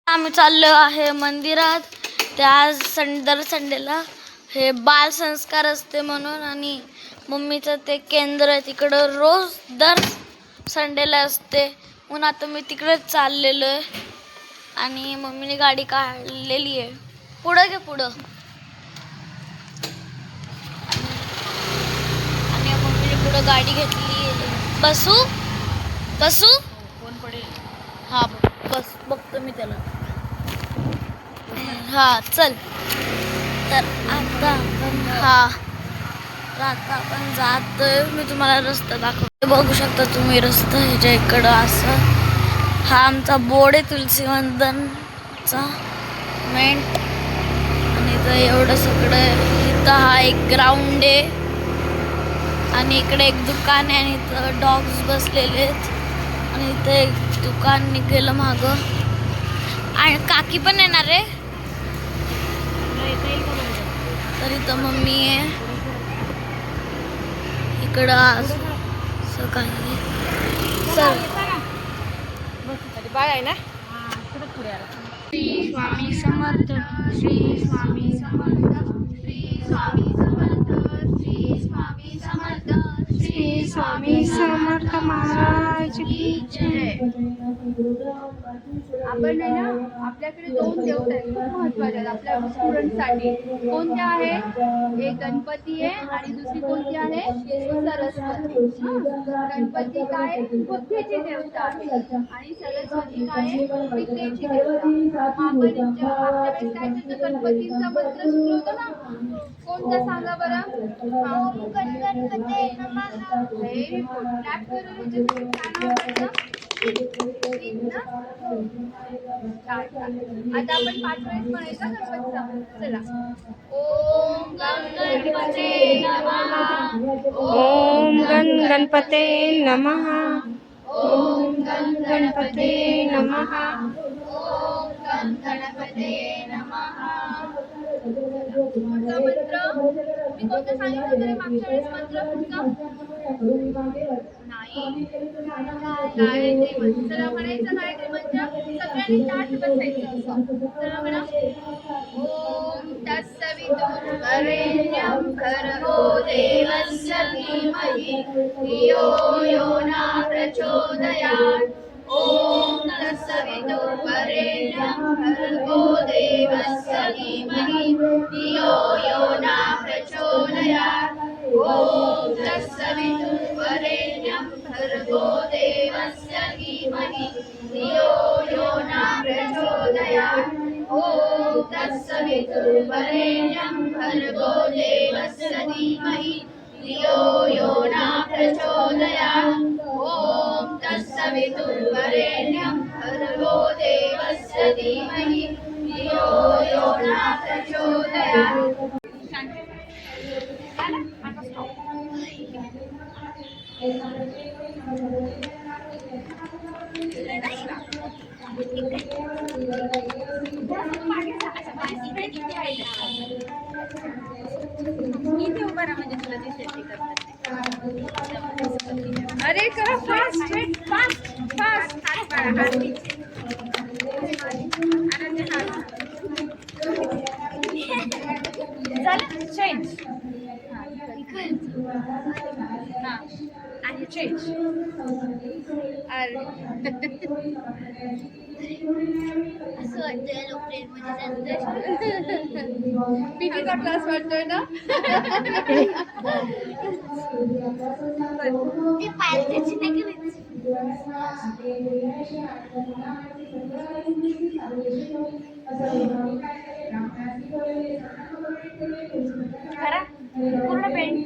आम्ही चाललो आहे मंदिरात. ते आज दर संडेला हे बाल संस्कार असते म्हणून, आणि मम्मीचं ते केंद्र आहे तिकडं रोज दर संडेला असते म्हणून आता मी तिकडेच चाललेलो आहे. आणि मम्मीने गाडी काढलेली आहे. पुढं घे पुढं. आणि मम्मीने पुढं गाडी घेतली. बसू बसू कोण पडेल? हा बस बघतो मी त्याला. हा चल. तर आता आपण जातोय. मी तुम्हाला रस्ता दाखवते. बघू शकता तुम्ही रस्ता ह्याच्या इकडं असं. हा आमचा बोर्ड आहे तुलसीवंदनचा मेंट. आणि इथं एवढं सगळं. इथं हा एक ग्राउंड आहे आणि इकडे एक दुकान आहे आणि इथं डॉग्स बसलेले आहेत. आणि इथं एक दुकान निघेलं मागं. आणि काकी पण येणार आहे. तर इथं मम्मी आहे. इकडं असं काही बाय आहे ना. श्री स्वामी समर्थ. श्री स्वामी समर्थ. श्री स्वामी समर्थ. श्री स्वामी समर्थ. श्री स्वामी समर्थ महाराज की जय. आपण आहे ना, आपल्याकडे 2 देवता आहेत खूप महत्वाचे आहेत आपल्या स्टुडंटसाठी. कोणत्या आहेत? एक गणपती आहे आणि दुसरी कोणती आहे? सरस्वती. गणपती काय? बुद्धीची देवता आहे आणि सरस्वती काय? विद्येची देवता. आपण आपल्या वेळेस काय करतो? गणपतीचा मंत्र शिकवतो ना. कोणता सांगा बरं? ओम गणपते नमः. Very good. क्लॅप करून आता आपण 5 वेळेस म्हणायचं गणपतीचा. चला. ओम गणपते नमः. ओम गणपते नमः. ओम गणपते नमः. ओम गणपते नमः. पुढचा मंत्र मी कोणता सांगितलं तरी मागच्या वेळेस मंत्र पुढचा नाही. गायत्री मंत्र. चला म्हणायचं गायत्री मंत्र. सगळ्यांनी ताठ बसायचं असं. चला म्हणा. ओम तत्सवितुर्वरेण्यं भर्गो देवस्य धीमहि धियो यो न प्रचोदयात्. ओम तत्सवितुर्वरेण्यं भर्गो देवस्य धीमहि धियो यो न प्रचोदयात्. ओम तत्सवितुर्वरेण्यं भर्गो देवस्य धीमहि धियो यो न प्रचोदयात्. ओम तत्सवितुर्वरेण्यं भर्गो देवस्य धीमहि धियो यो न प्रचोदयात्. ओम तत्सवितुर्वरेण्यं भर्गो देवस्य धीमहि धियो यो न प्रचोदयात्. अरे करा फास्ट फास्ट फास्ट. चेंज आणि चेंज. असं वाटतं पीटीचा क्लास वाटतोय ना. ते पायथ्याची नाही करायचं. करा पूर्ण पेंट.